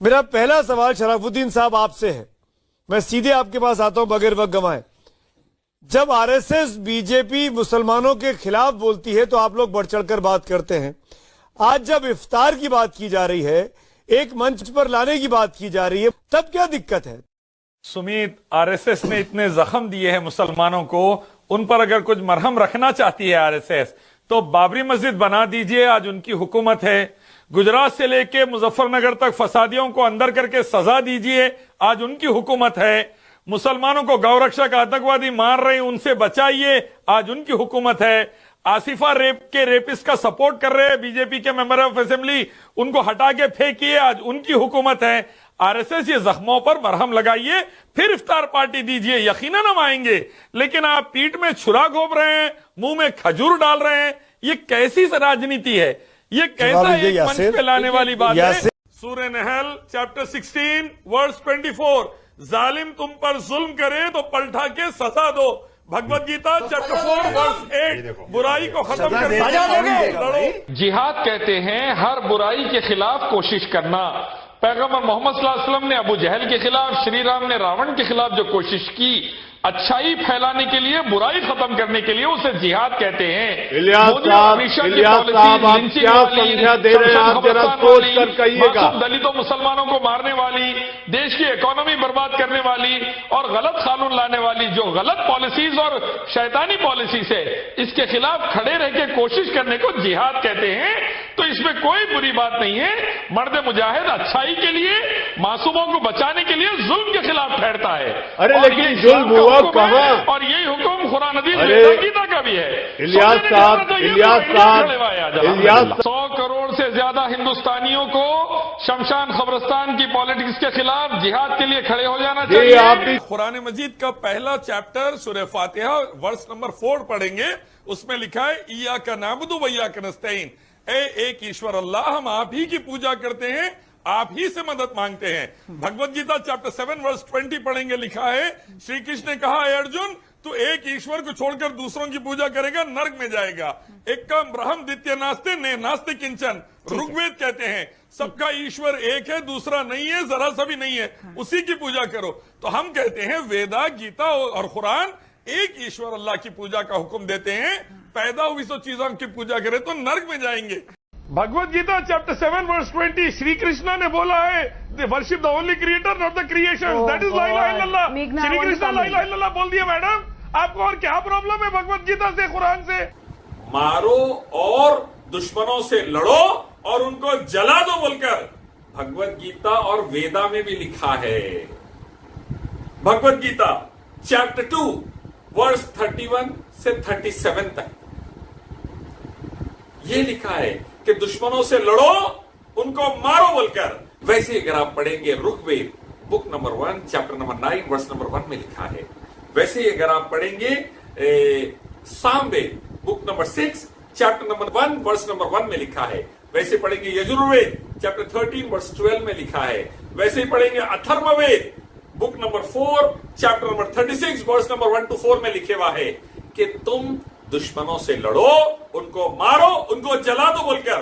मेरा पहला सवाल शराफुद्दीन साहब आपसे है, मैं सीधे आपके पास आता हूं बगैर वक्त गंवाए। जब आरएसएस बीजेपी मुसलमानों के खिलाफ बोलती है तो आप लोग बढ़ चढ़कर बात करते हैं। आज जब इफ्तार की बात की जा रही है, एक मंच पर लाने की बात की जा रही है, तब क्या दिक्कत है? सुमीत, आरएसएस ने इतने जख्म दिए हैं मुसलमानों को, उन पर अगर कुछ मरहम रखना चाहती है आरएसएस तो बाबरी मस्जिद बना दीजिए, आज उनकी हुकूमत है। गुजरात से लेके मुजफ्फरनगर तक फसादियों को अंदर करके सजा दीजिए, आज उनकी हुकूमत है। मुसलमानों को गौरक्षक आतंकवादी मार रहे हैं, उनसे बचाइए, आज उनकी हुकूमत है। आसिफा रेपिस्ट का सपोर्ट कर रहे हैं बीजेपी के मेंबर ऑफ असेंबली, उनको हटा के फेंकिए, आज उनकी हुकूमत है। आरएसएस ये जख्मों पर मरहम लगाइए, फिर इफ्तार पार्टी दीजिए, यकीनन हम आएंगे। लेकिन आप पीठ में छुरा घोंप रहे हैं, मुंह में खजूर डाल रहे हैं, ये कैसी राजनीति है? ये कैसा एक मंच पे लाने वाली बात है? सूरह नहल चैप्टर 16 वर्स 24, जालिम तुम पर जुल्म करे तो पलटा के सजा दो। भगवत गीता चैप्टर 4 वर्स 8, बुराई को खत्म करने लड़ो। जिहाद कहते हैं हर बुराई के खिलाफ कोशिश करना। पैगंबर मोहम्मद सल्लल्लाहु अलैहि वसल्लम ने अबू जहल के खिलाफ, श्री राम ने रावण के खिलाफ जो कोशिश की, अच्छाई फैलाने के लिए, बुराई खत्म करने के लिए, उसे जिहाद कहते हैं। इलियास साहब आप क्या संख्या दे रहे हैं? आप जरा सोच कर कहिएगा। दलितों मुसलमानों को मारने वाली, देश की इकोनॉमी बर्बाद करने वाली और गलत कानून लाने वाली जो गलत पॉलिसीज और शैतानी पॉलिसीज है, इसके खिलाफ खड़े रह के कोशिश करने को जिहाद कहते हैं। तो इसमें कोई बुरी बात नहीं है। मर्द मुजाहिद अच्छाई के लिए, मासूमों को बचाने के लिए जुल्म के खिलाफ ठहरता है। अरे लेकिन जुल्म हुआ कहाँ? और यही हुक्म कुरान हदीस गीता का भी है। इलियास साहब 100 करोड़ से ज्यादा हिंदुस्तानियों को शमशान खबरस्तान की पॉलिटिक्स के खिलाफ जिहाद के लिए खड़े हो जाना चाहिए। कुरान मजीद का पहला चैप्टर सूरह फातिहा वर्स नंबर 4 पढ़ेंगे, उसमें लिखा है इय्याका नअबुदु व इय्याका नस्तईन, एक ईश्वर अल्लाह, हम आप ही की पूजा करते हैं, आप ही से मदद मांगते हैं। भगवत गीता चैप्टर 7 वर्स 20 पढ़ेंगे, लिखा है श्री कृष्ण ने कहा है अर्जुन, तू एक ईश्वर को छोड़कर दूसरों की पूजा करेगा नरक में जाएगा। एक का ब्रह्म द्वितीय नास्ते ने नास्ते किंचन, ऋग्वेद कहते हैं सबका ईश्वर एक है, दूसरा नहीं है, जरा सा भी नहीं है, उसी की पूजा करो। तो हम कहते हैं वेदा, गीता और कुरान एक ईश्वर अल्लाह की पूजा का हुक्म देते हैं। पैदा हुई सो चीजों की पूजा करें तो नरक में जाएंगे। भगवत गीता चैप्टर 7 वर्स 20, श्री कृष्ण ने बोला है worship the only creator not the creation, that is ला इलाहा इल्लल्लाह। श्री कृष्ण ला इलाहा इल्लल्लाह बोल दिया। मैडम आपको और क्या प्रॉब्लम है भगवत गीता से, कुरान से? मारो और दुश्मनों से लड़ो और उनको जला दो बोलकर भगवत गीता और वेदा में भी लिखा है। भगवत गीता चैप्टर 2 वर्स 31 से 37 तक ये लिखा है कि दुश्मनों से लड़ो, उनको मारो बोलकर। वैसे अगर आप पढ़ेंगे Rigveda book number 1 chapter number 9 verse number 1 में लिखा है। वैसे अगर आप पढ़ेंगे Samaveda book number 6 chapter number 1 verse number 1 में लिखा है। वैसे पढ़ेंगे यजुर्वेद चैप्टर 13 वर्स 12 में लिखा है। वैसे ही पढ़ेंगे Atharvaveda book number 4 chapter number 36 verse number 1 to 4 में लिखे हुआ है कि तुम दुश्मनों से लड़ो, उनको मारो, उनको जला दो बोलकर।